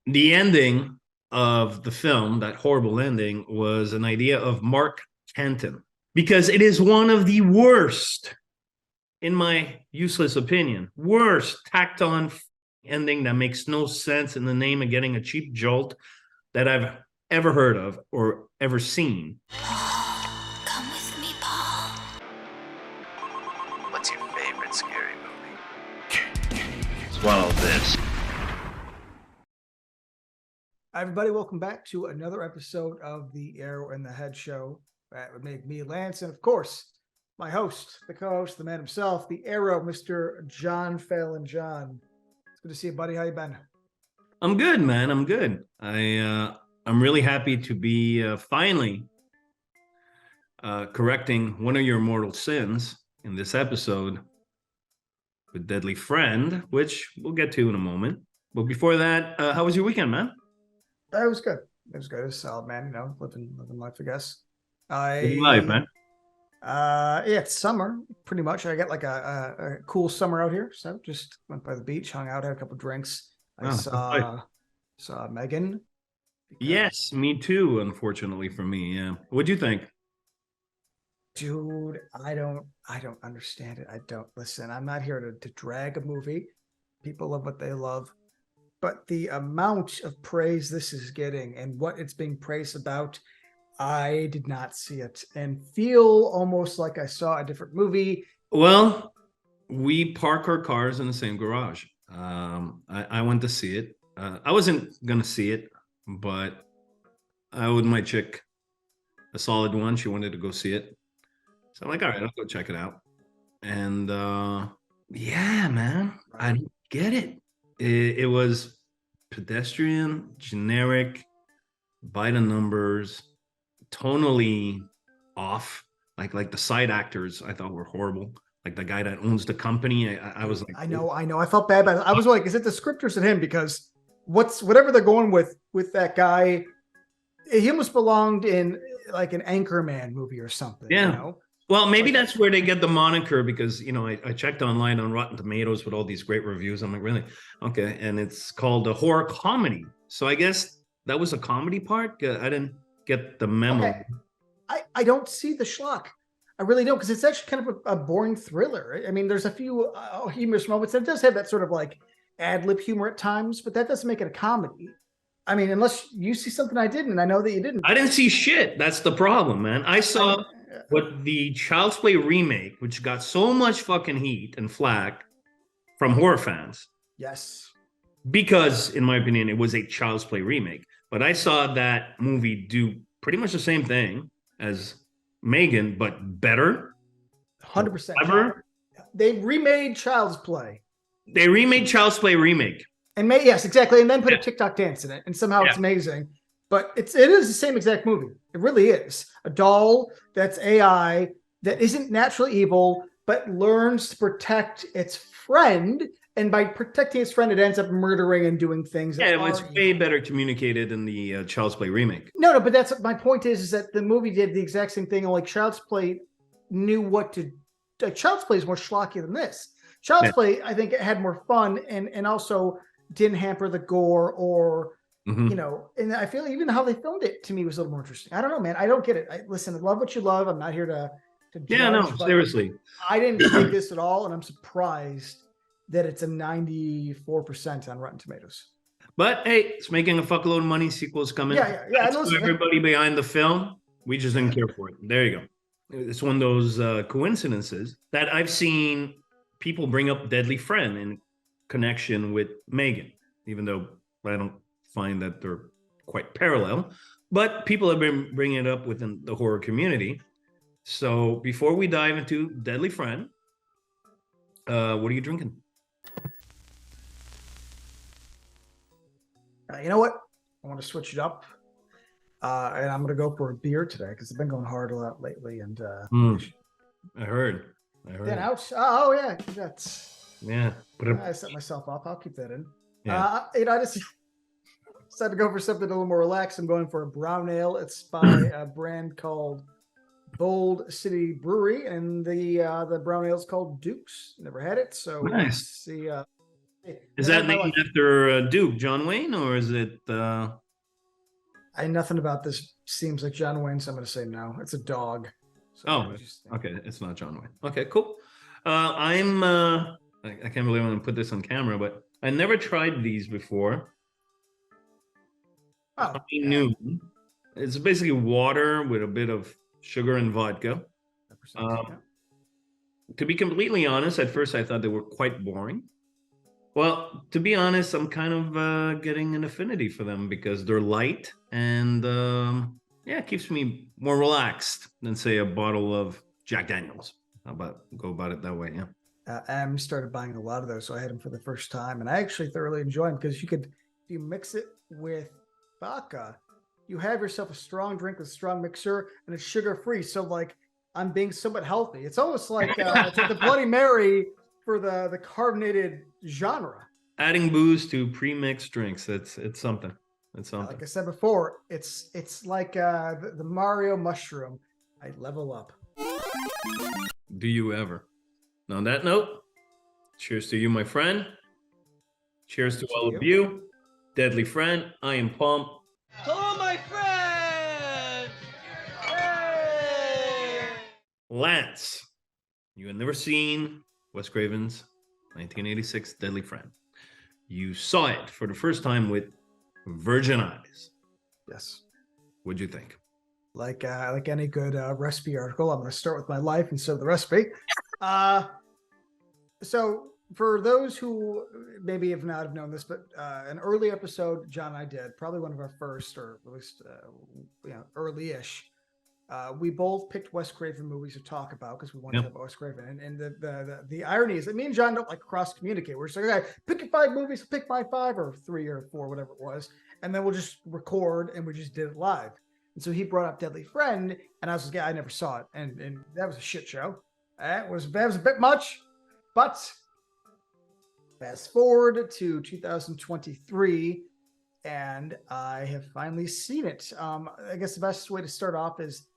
the ending of the film, that horrible ending, was an idea of Mark Kenton because it is one of the worst, in my useless opinion, worst tacked on ending that makes no sense in the name of getting a cheap jolt that I've ever heard of or ever seen. Come with me, Paul. What's your favorite scary movie? Swallow this. Hi, everybody. Welcome back to another episode of the Arrow in the Head show. That would make me Lance, and of course, my host, the co-host, the man himself, the Arrow, Mr. John Fallon. John, it's good to see you, buddy. How you been? I'm good, man. I'm good. I'm really happy to be finally correcting one of your mortal sins in this episode with Deadly Friend, which we'll get to in a moment. But before that, how was your weekend, man? It was good. It was good. It was solid, man. You know, living life, I guess. Living life, man. Yeah, it's summer, pretty much. I got like a cool summer out here, so just went by the beach, hung out, had a couple drinks. I saw Megan. Yes, me too. Unfortunately for me, yeah. What'd you think? Dude, I don't understand it. I don't listen. I'm not here to drag a movie. People love what they love. But the amount of praise this is getting and what it's being praised about, I did not see it and feel almost like I saw a different movie. Well, we park our cars in the same garage. I went to see it. I wasn't going to see it, but I owed my chick a solid one. She wanted to go see it. So I'm like, all right, I'll go check it out. And yeah, man, I don't get it. It was pedestrian, generic, by the numbers, tonally off. Like the side actors, I thought were horrible. Like the guy that owns the company, I was like, I know. I felt bad, but I was like, is it the script or is it him? Because whatever they're going with that guy, he almost belonged in like an Anchorman movie or something. yeah. You know? Well, maybe that's where they get the moniker because, I checked online on Rotten Tomatoes with all these great reviews. I'm like, really? Okay. And it's called a horror comedy. So I guess that was a comedy part. I didn't get the memo. Okay. I don't see the schlock. I really don't, because it's actually kind of a boring thriller. Right? I mean, there's a few humorous moments. It does have that sort of like ad-lib humor at times, but that doesn't make it a comedy. I mean, unless you see something I didn't, and I know that you didn't. I didn't see shit. That's the problem, man. I saw what the Child's Play remake, which got so much fucking heat and flack from horror fans. Yes. Because, in my opinion, it was a Child's Play remake. But I saw that movie do pretty much the same thing as Megan, but better. 100%. Clever. They remade Child's Play. They remade Child's Play remake. And yes, exactly. And then put a TikTok dance in it. And somehow it's amazing. But it is the same exact movie. It really is. A doll that's AI that isn't naturally evil, but learns to protect its friend. And by protecting its friend, it ends up murdering and doing things. Yeah, it was way better communicated in the Child's Play remake. No, but that's my point is that the movie did the exact same thing. Like Child's Play knew what to. Child's Play is more schlocky than this. Child's Play, I think, had more fun and also didn't hamper the gore or. And I feel even how they filmed it to me was a little more interesting. I don't know, man. I don't get it. Listen, I love what you love. I'm not here to judge. Yeah, no, seriously. I didn't think this at all, and I'm surprised that it's a 94% on Rotten Tomatoes. But hey, it's making a fuckload of money. Sequels coming. Yeah. That's everybody behind the film. We just didn't care for it. There you go. It's one of those coincidences that I've seen people bring up Deadly Friend in connection with Megan, even though I don't find that they're quite parallel, but people have been bringing it up within the horror community. So before we dive into Deadly Friend, what are you drinking? You know what? I want to switch it up, and I'm going to go for a beer today because I've been going hard a lot lately. And I heard. Then ouch! Oh yeah, that's I set myself up. I'll keep that in. Yeah. I just decided to go for something a little more relaxed. I'm going for a brown ale. It's by a brand called Bold City Brewery, and the brown ale is called Dukes. Never had it, so nice. let's see Is Never that in my named life. after Duke John Wayne, or is it? Nothing about this seems like John Wayne, so I'm going to say no. It's a dog. So Oh, okay. It's not John Wayne. Okay, cool. I'm. I can't believe I'm going to put this on camera, but I never tried these before. Oh, I knew it's basically water with a bit of sugar and vodka. 100%, yeah. To be completely honest, at first I thought they were quite boring. Well, to be honest, I'm kind of getting an affinity for them because they're light and yeah, it keeps me more relaxed than say a bottle of Jack Daniels. How about go about it that way? Yeah. Am started buying a lot of those, so I had them for the first time, and I actually thoroughly enjoy them because if you mix it with vodka, you have yourself a strong drink with a strong mixer, and it's sugar free. So like I'm being somewhat healthy. It's almost like it's like the Bloody Mary for the carbonated genre. Adding booze to pre-mixed drinks, it's something. It's something. Like I said before, it's like the Mario mushroom. I level up. Do you ever? On that note, cheers to you, my friend. Cheers to all of you. Deadly friend, I am pumped. Hello, my friends! Hey! Lance, you had never seen Wes Craven's 1986 Deadly Friend. You saw it for the first time with virgin eyes. Yes. What'd you think? Like any good recipe article, I'm going to start with my life and so the recipe. So for those who maybe have not have known this, but an early episode John and I did, probably one of our first, or at least early-ish. We both picked Wes Craven movies to talk about because we wanted to talk about Wes Craven. And the irony is that me and John don't like cross communicate. We're just like, okay, pick your 5 movies, pick my 5 or 3 or 4, whatever it was, and then we'll just record and we just did it live. And so he brought up Deadly Friend, and I was like, yeah, I never saw it, and that was a shit show. That was a bit much, but fast forward to 2023, and I have finally seen it. I guess the best way to start off is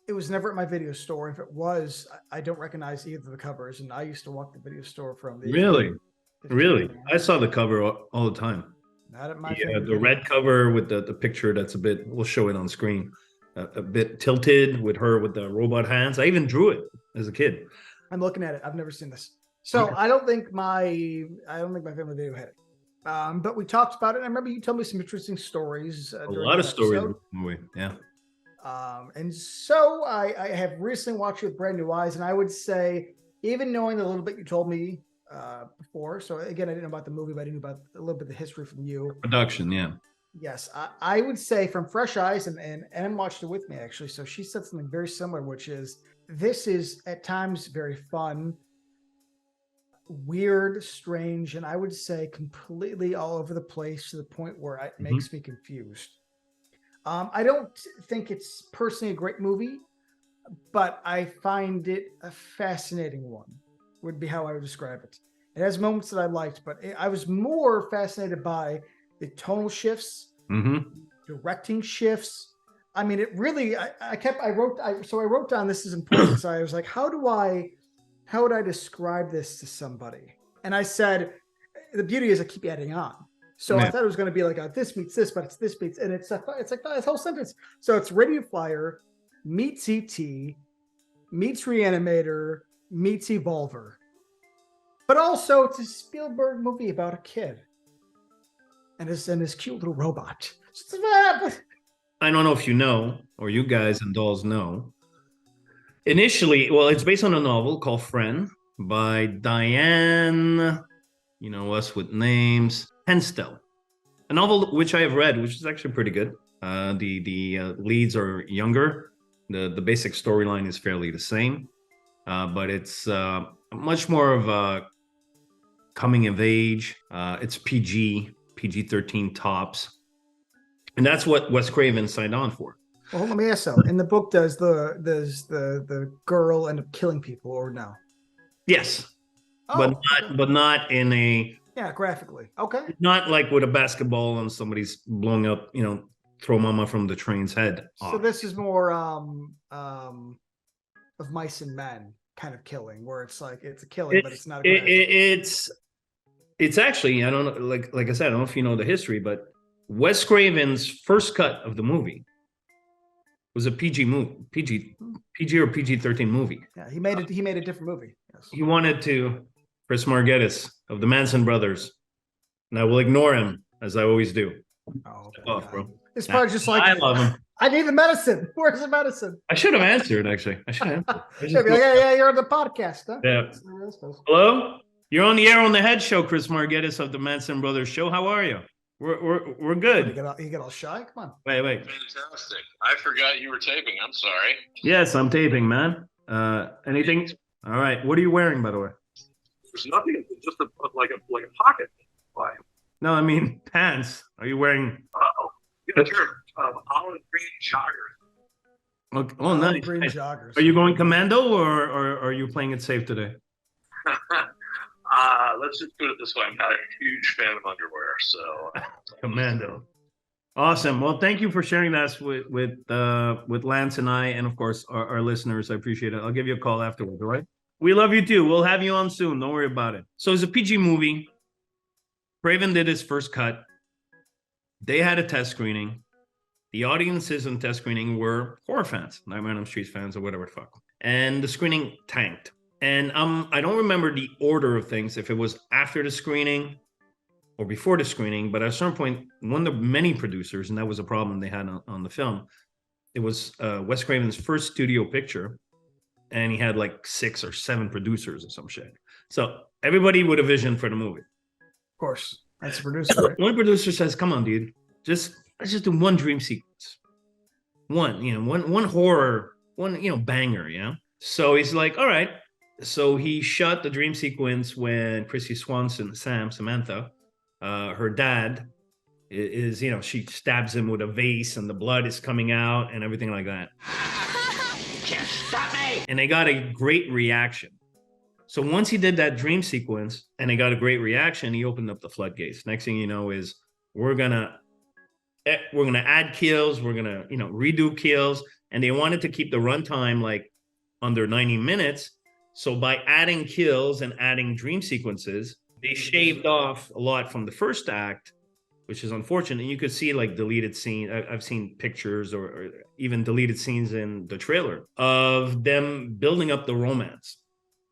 it was never at my video store. If it was, I don't recognize either of the covers, and I used to walk the video store from the Really? I saw the cover all the time. Not at my the red cover with the picture that's a bit, we'll show it on screen, a bit tilted with her with the robot hands. I even drew it as a kid. I'm looking at it. I've never seen this. So I don't think my family video had it. But we talked about it. I remember you told me some interesting stories. A lot of stories in the movie. Yeah. And so I have recently watched it with brand new eyes, and I would say, even knowing the little bit you told me before, so again, I didn't know about the movie, but I knew about a little bit of the history from you. Production, yeah. Yes, I would say from fresh eyes, and Em watched it with me actually, so she said something very similar, which is this is at times very fun, weird, strange, and I would say completely all over the place to the point where it makes me confused. I don't think it's personally a great movie, but I find it a fascinating one, would be how I would describe it. It has moments that I liked, but I was more fascinated by the tonal shifts, directing shifts. I mean, it really, I wrote down, this is important. So I was like, how would I describe this to somebody? And I said, the beauty is I keep adding on. So I thought it was going to be like, this meets this, but it's this meets, and it's like this whole sentence. So it's Radio Flyer meets ET, meets Reanimator, meets Evolver. But also it's a Spielberg movie about a kid and his cute little robot. I don't know if you know, or you guys and dolls know. Initially, well, it's based on a novel called Friend by Diane, you know us with names, Henstel. A novel which I have read, which is actually pretty good. The leads are younger. The basic storyline is fairly the same, but it's much more of a coming of age. It's PG-13 tops. And that's what Wes Craven signed on for. Well, let me ask so. In the book, does the girl end up killing people or no? Yes. But not in a graphically. Okay. Not like with a basketball and somebody's blowing up, throw mama from the train's head off. So this is more of Mice and Men kind of killing, where it's like it's a killing, but it's not. It's actually, I don't know, like I said, I don't know if you know the history, but Wes Craven's first cut of the movie was a PG movie, PG or PG-13 movie. Yeah, he made it. He made a different movie. Yes. He wanted to, Chris Margettis of the Manson Brothers, and I will ignore him as I always do. Oh, okay. Off, bro. It's probably just like I love him. I need the medicine. Where's the medicine? I should have answered, actually. I should have answered. Yeah, you're on the podcast, huh? Yeah. Hello? You're on the Air on the Head show, Chris Margettis of the Manson Brothers show. How are you? We're good. You get all shy? Come on. Wait. Fantastic. I forgot you were taping. I'm sorry. Yes, I'm taping, man. Anything? All right. What are you wearing, by the way? There's nothing. Just like a pocket. Why? No, I mean pants. Are you wearing? Oh, yeah, sure. Olive green joggers. Okay. Oh, nice. Green Nice. joggers. Are you going commando or are you playing it safe today? Let's just put it this way. I'm not a huge fan of underwear, so Commando. Awesome. Well, thank you for sharing that with Lance and I, and of course our listeners. I appreciate it. I'll give you a call afterwards. All right. We love you too. We'll have you on soon. Don't worry about it. So it's a PG movie. Craven did his first cut. They had a test screening. The audiences in test screening were horror fans, Nightmare on Elm Street fans, or whatever the fuck. And the screening tanked. And I don't remember the order of things, if it was after the screening or before the screening, but at a certain point, one of the many producers, and that was a problem they had on the film, it was Wes Craven's first studio picture, and he had like 6 or 7 producers or some shit. So everybody with a vision for the movie. Of course, that's the producer. Right? One producer says, "Come on, dude, let's just do one dream sequence, one horror, one banger, yeah." So he's like, "All right." So he shot the dream sequence when Chrissy Swanson, Samantha, her dad is, she stabs him with a vase and the blood is coming out and everything like that. You can't stop me! And they got a great reaction. So once he did that dream sequence and they got a great reaction, he opened up the floodgates. Next thing you know is we're gonna add kills, we're gonna redo kills, and they wanted to keep the runtime like under 90 minutes. So by adding kills and adding dream sequences, they shaved off a lot from the first act, which is unfortunate. And you could see like deleted scenes. I've seen pictures or even deleted scenes in the trailer of them building up the romance,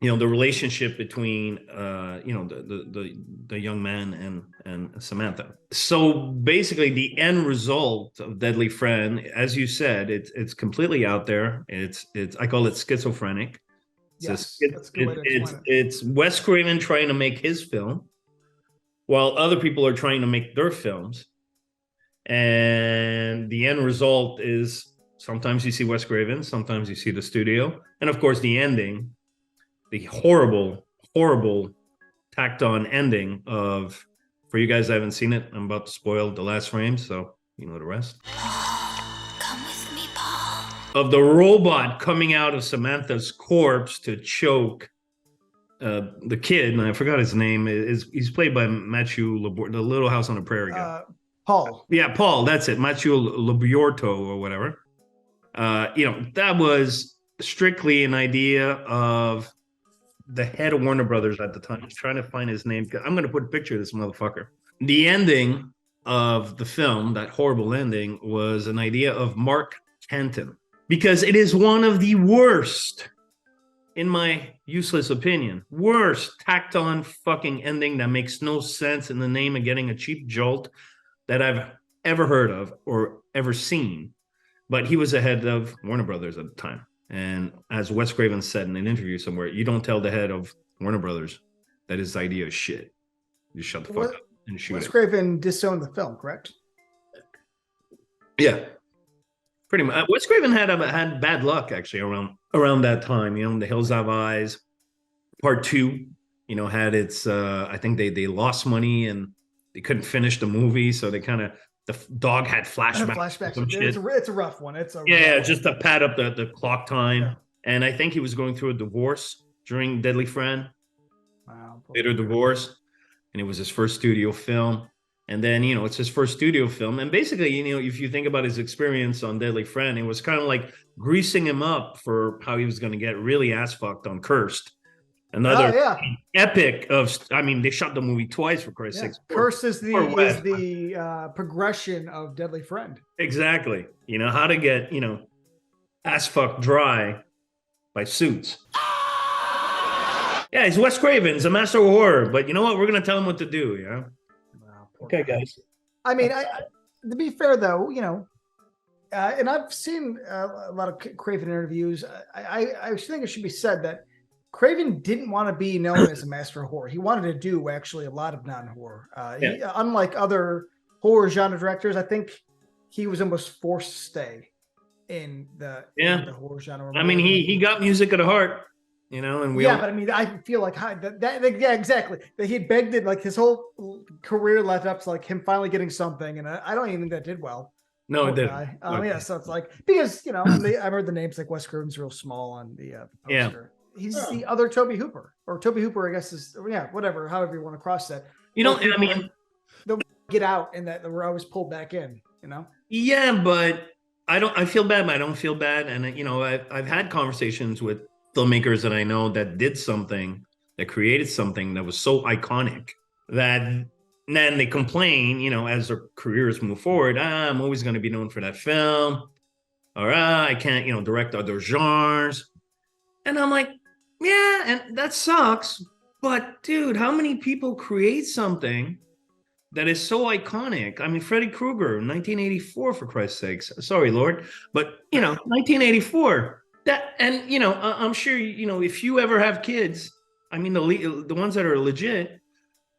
the relationship between, the young man and Samantha. So basically the end result of Deadly Friend, as you said, it's completely out there. I call it schizophrenic. Yes, that's a good way to explain it. It's Wes Craven trying to make his film while other people are trying to make their films. And the end result is sometimes you see Wes Craven, sometimes you see the studio. And of course, the ending, the horrible, horrible tacked on ending of, for you guys that haven't seen it, I'm about to spoil the last frame, so you know the rest. Come with me, Paul. Of the robot coming out of Samantha's corpse to choke the kid, and I forgot his name. He's played by Matthew Labor, the Little House on the Prairie guy. Paul. Yeah, Paul. That's it. Matthew Labiorto or whatever. That was strictly an idea of the head of Warner Brothers at the time. I was trying to find his name. I'm going to put a picture of this motherfucker. The ending of the film, that horrible ending, was an idea of Mark Canton. Because it is one of the worst, in my useless opinion, worst tacked on fucking ending that makes no sense in the name of getting a cheap jolt that I've ever heard of or ever seen. But he was the head of Warner Brothers at the time. And as Wes Craven said in an interview somewhere, you don't tell the head of Warner Brothers that his idea is shit. You shut the fuck up and shoot Wes it. Craven disowned the film, correct? Yeah. Pretty much. Wes Craven had bad luck actually around that time. The Hills Have Eyes, Part 2. Had its. I think they lost money and they couldn't finish the movie, so they kind of the dog had flashbacks. It's a rough one. Just to pad up the clock time. Yeah. And I think he was going through a divorce during Deadly Friend. Wow. Later divorce, and it was his first studio film. And then, it's his first studio film. And basically, if you think about his experience on Deadly Friend, it was kind of like greasing him up for how he was going to get really ass fucked on Cursed. Another yeah. epic of. I mean, they shot the movie twice for Christ's Yeah. sakes. Curse is Poor Wes. the progression of Deadly Friend. Exactly. You know how to get ass fuck dry by Suits. Yeah, he's Wes Craven. He's a master of horror. But you know what? We're gonna tell him what to do. Yeah. Wow, poor Okay, guy. guys. I mean, to be fair though, and I've seen a lot of Craven interviews. I think it should be said that Craven didn't want to be known as a master of horror. He wanted to do actually a lot of non-horror. Unlike other horror genre directors, I think he was almost forced to stay in the horror genre. I mean, he got music at the heart, and we but I mean, I feel like exactly that he begged it, like his whole career led up to like him finally getting something, and I don't even think that did well. No, it didn't. Yeah, so it's like because I heard the names like Wes Craven's real small on the poster. Yeah. He's the other Toby Hooper, or Toby Hooper, I guess is whatever, however you want to cross that. I mean, they'll get out and that we're always pulled back in. Yeah, but I feel bad, but I don't feel bad, and I've had conversations with filmmakers that I know that did something, that created something that was so iconic that then they complain, as their careers move forward. I'm always going to be known for that film, or I can't, direct other genres, and I'm like, yeah, and that sucks. But dude, how many people create something that is so iconic? I mean, Freddy Krueger, 1984, for Christ's sakes. Sorry, Lord, but 1984. That, and I'm sure if you ever have kids, I mean the ones that are legit,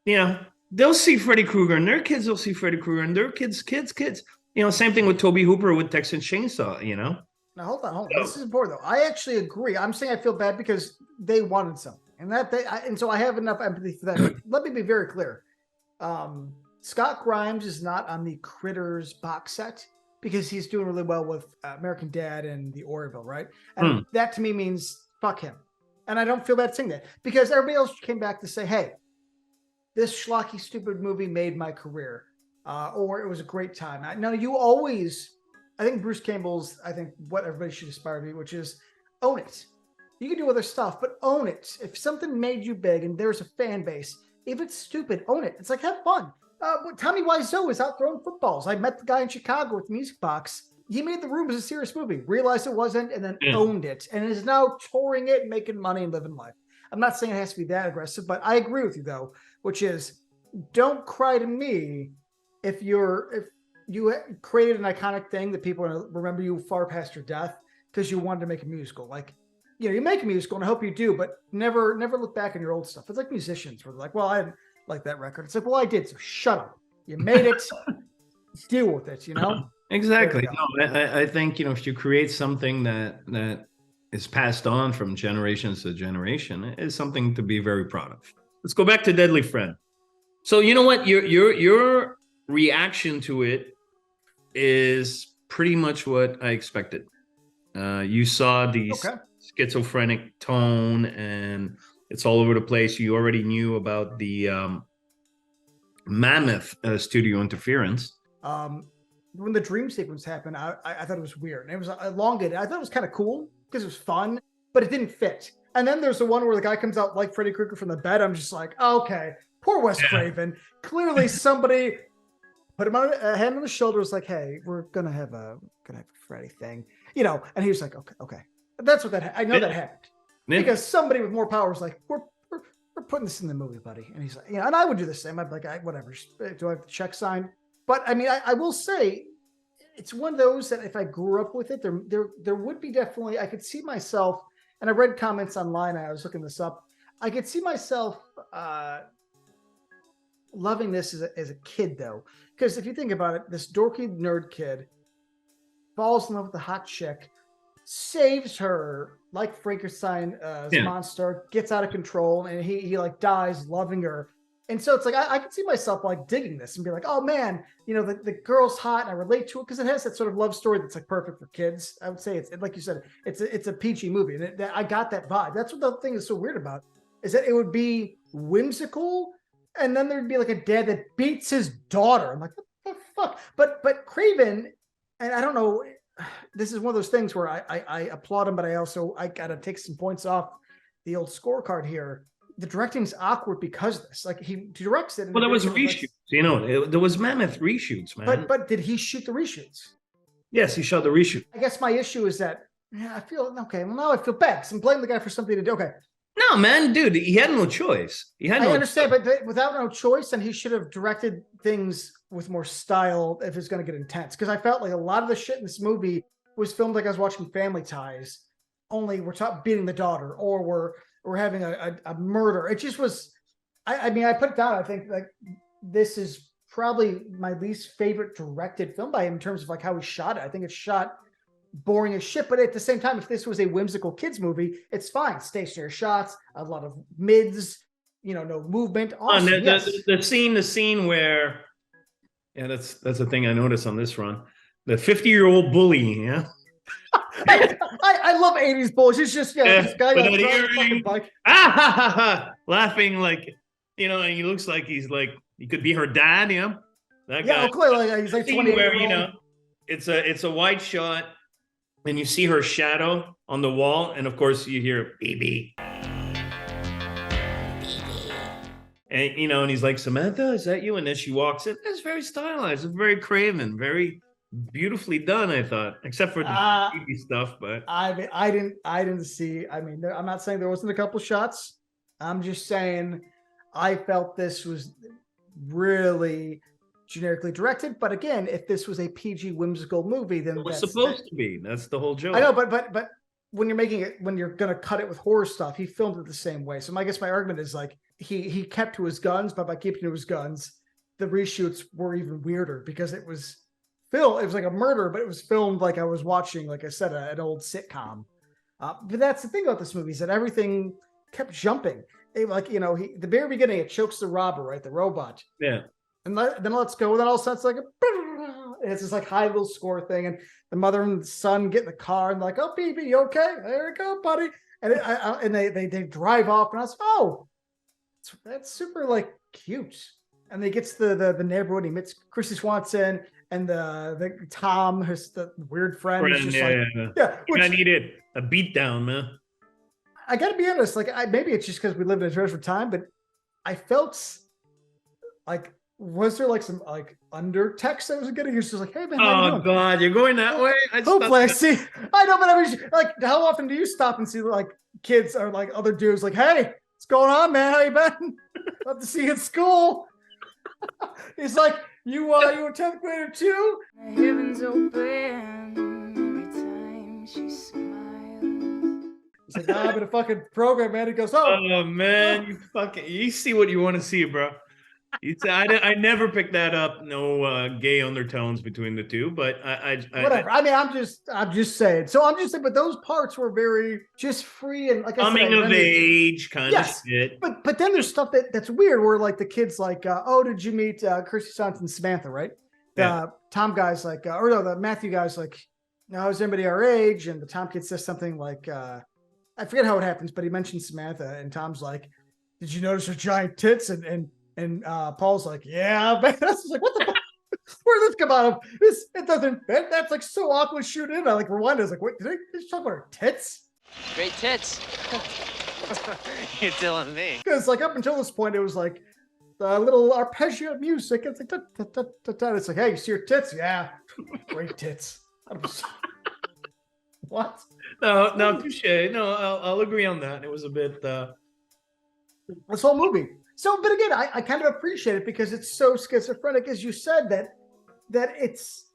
they'll see Freddy Krueger, and their kids will see Freddy Krueger, and their kids. Same thing with Toby Hooper with Texas Chainsaw. Now hold on. This is important though. I actually agree. I'm saying I feel bad because they wanted something, and so I have enough empathy for that. Let me be very clear. Scott Grimes is not on the Critters box set because he's doing really well with American Dad and the Orville, right? And that to me means fuck him. And I don't feel bad saying that because everybody else came back to say, hey, this schlocky, stupid movie made my career, or it was a great time. I think Bruce Campbell's, what everybody should aspire to be, which is own it. You can do other stuff, but own it. If something made you big and there's a fan base, if it's stupid, own it. It's like, have fun. Tommy Wiseau is out throwing footballs. I met the guy in Chicago with the Music Box. He made The Room as a serious movie, realized it wasn't, and then owned it, and is now touring it, making money, and living life. I'm not saying it has to be that aggressive, but I agree with you, though, which is don't cry to me if you created an iconic thing that people remember you far past your death because you wanted to make a musical. Like, you make a musical, and I hope you do, but never look back on your old stuff. It's like musicians where they're like, well, I didn't like that record. It's like, well, I did, so shut up. You made it. Deal with it, Exactly. No, I think, if you create something that is passed on from generations to generation, it is something to be very proud of. Let's go back to Deadly Friend. So you know what? Your reaction to it is pretty much what I expected. You saw the schizophrenic tone, and it's all over the place. You already knew about the mammoth studio interference. When the dream sequence happened, I thought it was weird. And it was elongated. I thought it was kind of cool because it was fun, but it didn't fit. And then there's the one where the guy comes out like Freddy Krueger from the bed. I'm just like, okay, poor Wes Craven. Clearly somebody put him on a hand on the shoulder. Was like, hey, we're gonna have a Freddy thing, And he was like, okay. That's what I know that happened because somebody with more power was like, we're putting this in the movie, buddy. And he's like, and I would do the same. I'd be like, whatever. Do I have the check signed? But I mean, I will say it's one of those that if I grew up with it, there would be definitely, I could see myself, and I read comments online, I was looking this up. I could see myself loving this as a kid though. Because if you think about it, this dorky nerd kid falls in love with a hot chick, saves her like Frankenstein monster, gets out of control, and he like dies loving her. And so it's like I can see myself like digging this and be like, oh man, the girl's hot and I relate to it because it has that sort of love story that's like perfect for kids. I would say it's like you said, it's a PG movie, and I got that vibe. That's what the thing is so weird about is that it would be whimsical, and then there'd be like a dad that beats his daughter. I'm like, what the fuck? But Craven, and I don't know, this is one of those things where I applaud him, but I gotta take some points off. the old scorecard here. The directing's awkward because of this. Like he directs it. Well, there was reshoots. There was mammoth reshoots, man. But did he shoot the reshoots? Yes, he shot the reshoot. I guess my issue is that I feel okay. Well, now I feel bad because I'm blaming the guy for something to do. Okay, No, man, dude, he had no choice. I understand, but without no choice, then he should have directed things with more style if it's going to get intense. Because I felt like a lot of the shit in this movie was filmed like I was watching Family Ties. Only we're beating the daughter, or we're having a murder. It just was. I mean, I put it down. I think like this is probably my least favorite directed film by him in terms of like how he shot it. I think it's shot boring as shit, but at the same time, if this was a whimsical kids movie, it's fine. Stationary shots, a lot of mids, no movement. Awesome. The scene where, yeah, that's the thing I noticed on this run. The 50-year-old bully, yeah. I love 80s bullies. It's just this guy got a fucking bike. Laughing like, and he looks like he's like he could be her dad, That guy. Yeah, clearly he's like 20. Where it's a wide shot, and you see her shadow on the wall, and of course you hear BB. And and he's like, Samantha, is that you? And then she walks in. It's very stylized. It's very Craven, very beautifully done, I thought, except for the TV stuff. But I didn't see. I mean, I'm not saying there wasn't a couple shots. I'm just saying I felt this was really generically directed. But again, if this was a PG whimsical movie, then it was supposed to be. That's the whole joke. I know, but when you're making it, when you're gonna cut it with horror stuff, he filmed it the same way. So I guess my argument is like he kept to his guns, but by keeping to his guns, the reshoots were even weirder because it was like a murder, but it was filmed like I was watching, like I said, an old sitcom. But that's the thing about this movie is that everything kept jumping. The very beginning, it chokes the robber, right? The robot. Yeah. And then let's go. Then all of a sudden, it's like it's this like high little score thing, and the mother and the son get in the car and like, oh, baby, you okay? There you go, buddy. And they drive off, and I was like, oh, that's super like cute. And he gets the neighborhood. He meets Chrissy Swanson and the Tom, the weird friend. I needed a beatdown, man. I got to be honest. Like, maybe it's just because we live in a treasured time, but I felt like, was there like some like undertext I was getting? You're just like, hey man, how you doing? God, you're going that way. Hopefully, I see. I know, but I mean, like, how often do you stop and see like kids or like other dudes like, hey, what's going on, man? How you been? Love to see you at school. He's like, you a 10th grader too? The heavens open every time she smiles. He's like, I'm in a fucking program, man. He goes, oh man, you see what you want to see, bro. I never picked that up. No gay undertones between the two, but whatever. I mean, I'm just saying. So I'm just saying, but those parts were very just free and like coming of age kind of shit. But then there's stuff that's weird where like the kid's like, oh, did you meet Kirsty Swanson and Samantha, right? The Tom guy's like, the Matthew guy's like, no, is anybody our age? And the Tom kid says something like, I forget how it happens, but he mentions Samantha, and Tom's like, did you notice her giant tits? And Paul's like, yeah, man. I was like, what the fuck? Where did this come out of? It doesn't fit. That's like so awkward. Shoot in. I like rewind. I was like, wait, did they talk about her tits? Great tits. You're telling me. Because like up until this point, it was like the little arpeggio music. It's like, it's like, hey, you see her tits? Yeah, great tits. What? No, touche. No, I'll agree on that. It was a bit. This whole movie. So, but again, I kind of appreciate it because it's so schizophrenic, as you said, that it's.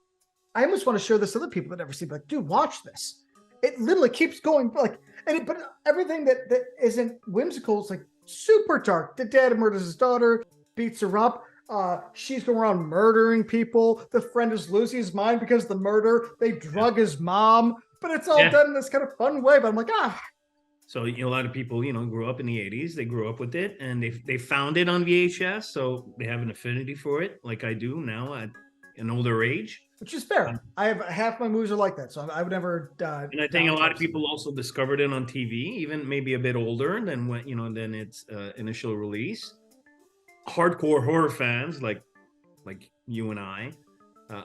I almost want to show this to other people that never see, like, dude, watch this. It literally keeps going, like, but everything that isn't whimsical is like super dark. The dad murders his daughter, beats her up. She's going around murdering people. The friend is losing his mind because of the murder. They drug his mom, but it's all done in this kind of fun way. But I'm like, So a lot of people, grew up in the 80s. They grew up with it, and they found it on VHS, so they have an affinity for it, like I do now at an older age. Which is fair. I have half my movies are like that, so I would never. And I think a lot of people also discovered it on TV, even maybe a bit older than when than its initial release. Hardcore horror fans like you and I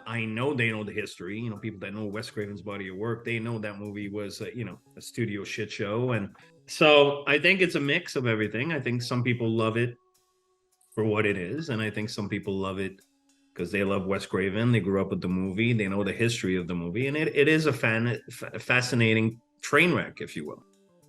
I know they know the history. You know, people that know Wes Craven's body of work, they know that movie was, a studio shit show. And so I think it's a mix of everything. I think some people love it for what it is, and I think some people love it because they love Wes Craven. They grew up with the movie. They know the history of the movie, and it is a fascinating train wreck, if you will.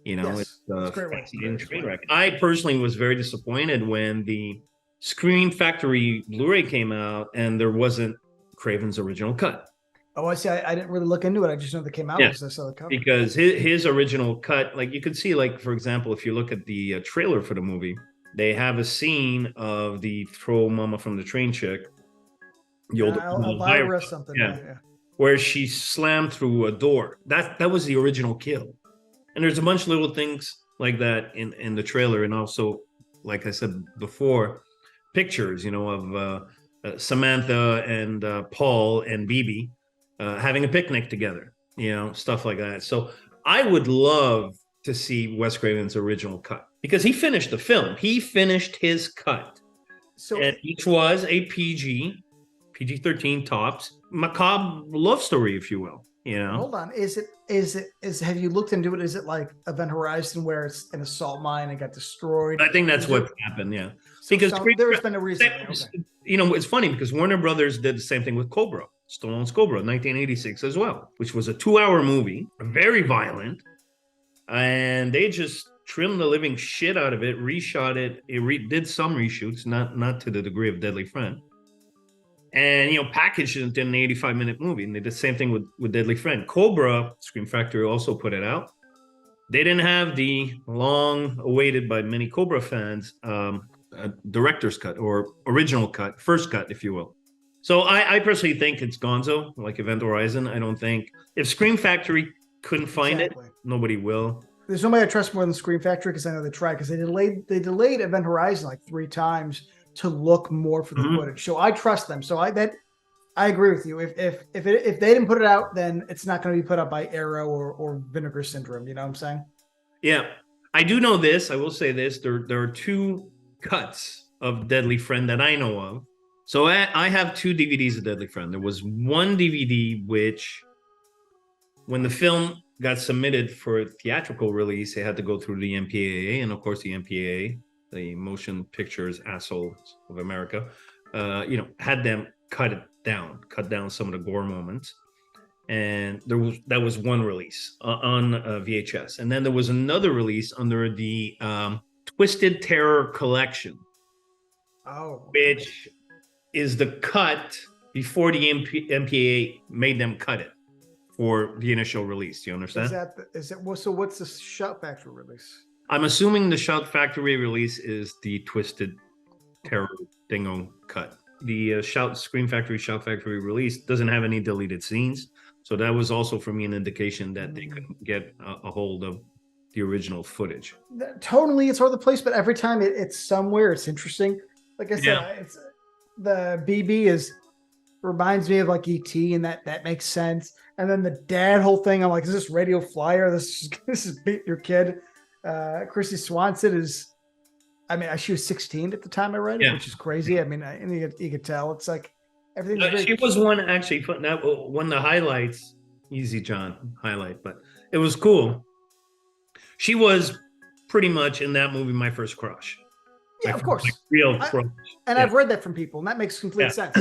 Yes, It's a great way. fascinating train wreck. I personally was very disappointed when the Scream Factory Blu-ray came out and there wasn't Craven's original cut. Oh, I see. I didn't really look into it. I just know they came out Yeah. because I saw the cover. Because his original cut, like you could see, like for example, if you look at the trailer for the movie, they have a scene of the throw mama from the train chick, the old Elvira something. Yeah. Yeah. where she slammed through a door. That was the original kill. And there's a bunch of little things like that in the trailer, and also, like I said before, pictures, of Samantha and Paul and BB having a picnic together, stuff like that. So I would love to see Wes Craven's original cut because he finished the film. He finished his cut. So And each was a PG-13 tops, macabre love story, if you will. hold on. Is have you looked into it? Is it like Event Horizon where it's an assault mine and got destroyed? I think that's what happened. Yeah, because there's been a reason. Okay. It's funny because Warner Brothers did the same thing with Cobra, Stallone's Cobra, 1986 as well, which was a 2-hour movie, very violent, and they just trimmed the living shit out of it, reshot it. It did some reshoots, not to the degree of Deadly Friend, and packaged it into an 85-minute movie. And they did the same thing with Deadly Friend. Cobra, Scream Factory also put it out. They didn't have the long-awaited by many Cobra fans director's cut or original cut, first cut, if you will. So I personally think it's gonzo, like Event Horizon. I don't think if Scream Factory couldn't find it, nobody will. There's nobody I trust more than Scream Factory because I know they tried because they delayed Event Horizon like 3 times to look more for the footage. So I trust them. So I agree with you. If they didn't put it out, then it's not going to be put out by Arrow or Vinegar Syndrome. You know what I'm saying? Yeah. I do know this. I will say this. There are 2 cuts of Deadly Friend that I know of. So I have 2 DVDs of Deadly Friend. There was one DVD which, when the film got submitted for theatrical release, it had to go through the MPAA, and of course the MPAA, the Motion Pictures Assholes of America, had them cut down some of the gore moments, and that was one release on VHS, and then there was another release under the Twisted Terror Collection, which is the cut before the MPAA made them cut it for the initial release. You understand? So what's the Shout Factory release? I'm assuming the Shout Factory release is the Twisted Terror Dingo cut. The Scream Factory Shout Factory release doesn't have any deleted scenes. So that was also for me an indication that they couldn't get a hold of the original footage. Totally, it's all over the place, but every time it's somewhere, it's interesting. Like I said, it's the BB reminds me of like ET, and that makes sense. And then the dad whole thing, I'm like, is this Radio Flyer? This is Beat Your Kid. Christy Swanson is, she was 16 at the time I read it, which is crazy. And you could tell it's like everything. She was one actually. That one of the highlights. Easy, John highlight, but it was cool. She was pretty much in that movie my first crush. Yeah, of course. Real crush. And I've read that from people, and that makes complete sense.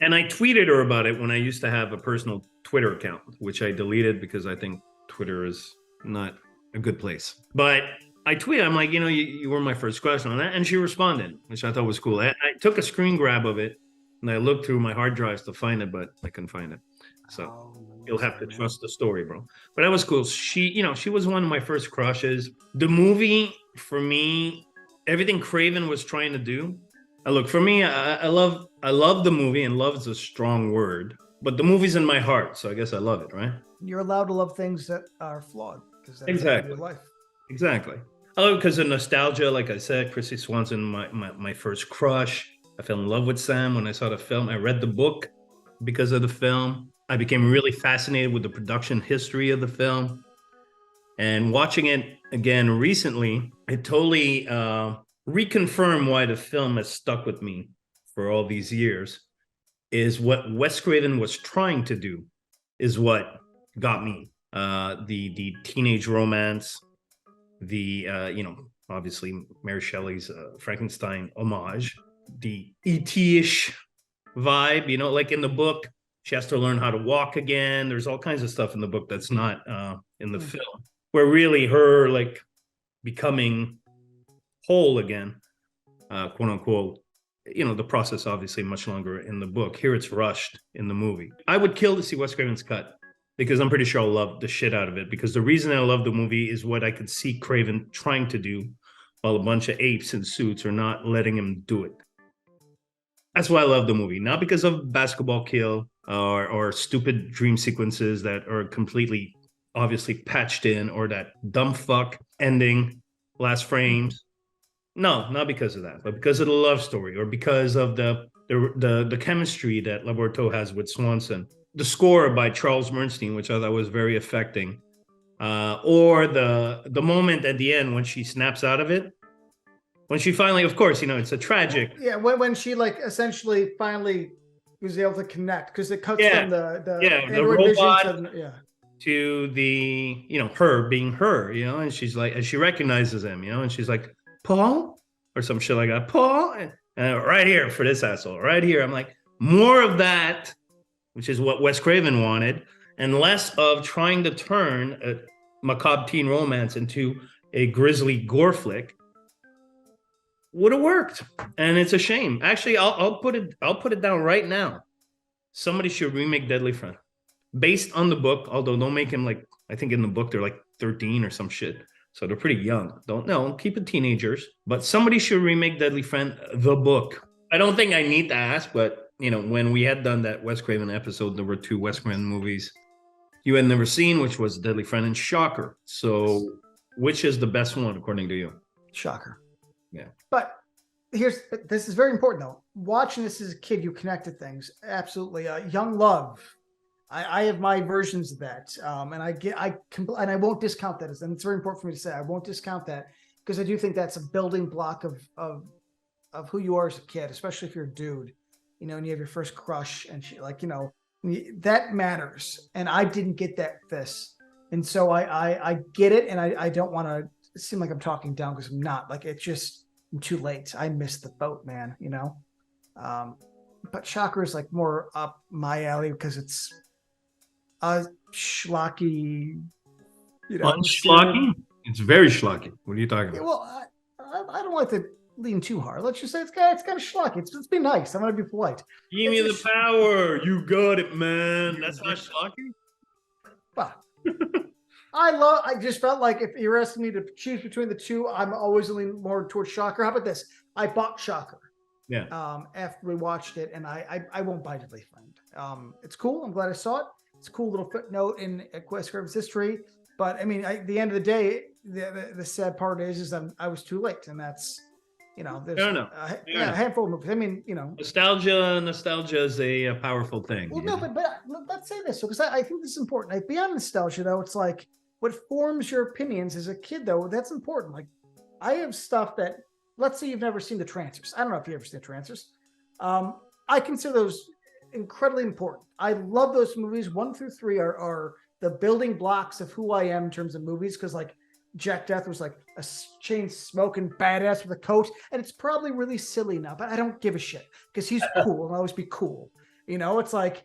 And I tweeted her about it when I used to have a personal Twitter account, which I deleted because I think Twitter is not a good place. But I tweeted, I'm like, you were my first crush on that. And she responded, which I thought was cool. I took a screen grab of it, and I looked through my hard drives to find it, but I couldn't find it. So you'll have to trust the story, bro. But that was cool. She was one of my first crushes. The movie, for me, everything Craven was trying to do. Look, for me, I love the movie, and love is a strong word, but the movie's in my heart, so I guess I love it, right? You're allowed to love things that are flawed because that's exactly your life. Exactly. I love it because of nostalgia. Like I said, Christy Swanson, my first crush. I fell in love with Sam when I saw the film. I read the book because of the film. I became really fascinated with the production history of the film. And watching it again recently, it totally reconfirmed why the film has stuck with me for all these years. is what Wes Craven was trying to do is what got me. The teenage romance, the obviously Mary Shelley's Frankenstein homage, the ET-ish vibe, like in the book, she has to learn how to walk again. There's all kinds of stuff in the book that's not in the film, where really her like becoming whole again, quote unquote, the process obviously much longer in the book. Here it's rushed in the movie. I would kill to see Wes Craven's cut because I'm pretty sure I'll love the shit out of it, because the reason I love the movie is what I could see Craven trying to do while a bunch of apes in suits are not letting him do it. That's why I love the movie, not because of basketball kill or stupid dream sequences that are completely obviously patched in, or that dumb fuck ending last frames. No, not because of that, but because of the love story, or because of the chemistry that Laborto has with Swanson. The score by Charles Bernstein, which I thought was very affecting, or the moment at the end when she snaps out of it, when she finally, of course, it's a tragic. Yeah, when she like essentially finally was able to connect, because it cuts from the robot to the her being her, and she's like, and she recognizes him, and she's like, Paul, or some shit like that, Paul, and right here for this asshole, right here. I'm like, more of that, which is what Wes Craven wanted, and less of trying to turn a macabre teen romance into a grisly gore flick. Would have worked, and it's a shame. Actually, I'll put it down right now. Somebody should remake Deadly Friend based on the book. Although don't make him like, I think in the book they're like 13 or some shit, so they're pretty young. Don't know, keep it teenagers. But somebody should remake Deadly Friend, the book. I don't think I need to ask, but when we had done that Wes Craven episode, there were 2 Wes Craven movies you had never seen, which was Deadly Friend and Shocker. So, which is the best one according to you? Shocker. Yeah. But this is very important though. Watching this as a kid, you connect to things. Absolutely. Young Love. I have my versions of that. And I won't discount that. And it's very important for me to say, I won't discount that, because I do think that's a building block of who you are as a kid, especially if you're a dude, and you have your first crush and she, like, that matters. And I didn't get that this. And so I get it. And I don't want to seem like I'm talking down, because I'm not. Like, it's just, I'm too late. I missed the boat, man, but Shocker is like more up my alley, because it's a schlocky, Unschlocky? It's very schlocky. What are you talking about? Well, I don't like to lean too hard. Let's just say it's kind of schlocky. Let's be nice. I'm going to be polite. Give me the power. You got it, man. That's not schlocky? Well, I just felt like if you're asking me to choose between the two, I'm always leaning more towards Shocker. How about this? I bought Shocker. Yeah. After we watched it, and I won't buy Deadly Friend. It's cool. I'm glad I saw it. It's a cool little footnote in Wes Craven's history. But I mean, at the end of the day, the sad part is I was too late, and that's there's a handful of movies. I mean, nostalgia is a powerful thing. Well, no, but let's say this, because I think this is important. Like, beyond nostalgia, though, it's like what forms your opinions as a kid, though. That's important. Like, I have stuff that, let's say you've never seen the Trancers. I don't know if you've ever seen the Trancers. I consider those incredibly important. I love those movies. 1 through 3 are the building blocks of who I am in terms of movies, because like Jack Death was like a chain smoking badass with a coat, and it's probably really silly now, but I don't give a shit, because he's cool and I'll always be cool. It's like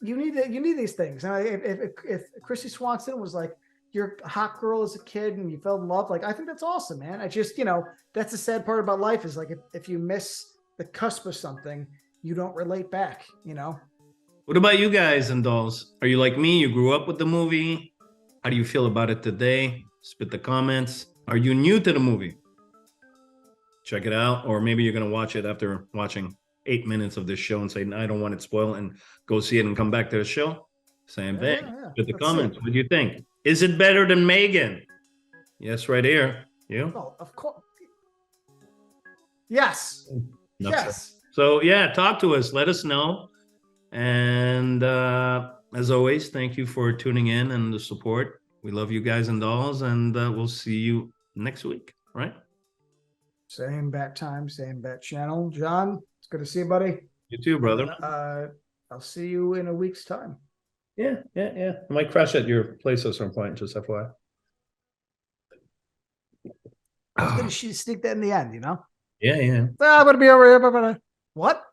you need these things. And if Chrissy Swanson was like your hot girl as a kid and you fell in love, like, I think that's awesome, man. I just that's the sad part about life, is like if you miss the cusp of something, you don't relate back. What about you guys and dolls? Are you like me? You grew up with the movie. How do you feel about it today? Spit the comments. Are you new to the movie? Check it out. Or maybe you're going to watch it after watching 8 minutes of this show and say, I don't want it spoiled, and go see it and come back to the show. Same thing. Yeah. Spit the comments. What do you think? Is it better than Megan? Yes, right here. You? Oh, of course. Yes. Yes. So yeah, talk to us. Let us know. And as always, thank you for tuning in and the support. We love you guys and dolls, and we'll see you next week, right? Same bat time, same bat channel. John, it's good to see you, buddy. You too, brother. I'll see you in a week's time. Yeah. I might crash at your place at some point, just FYI. I was gonna sneak that in the end, you know. Yeah. I'm gonna be over here. What?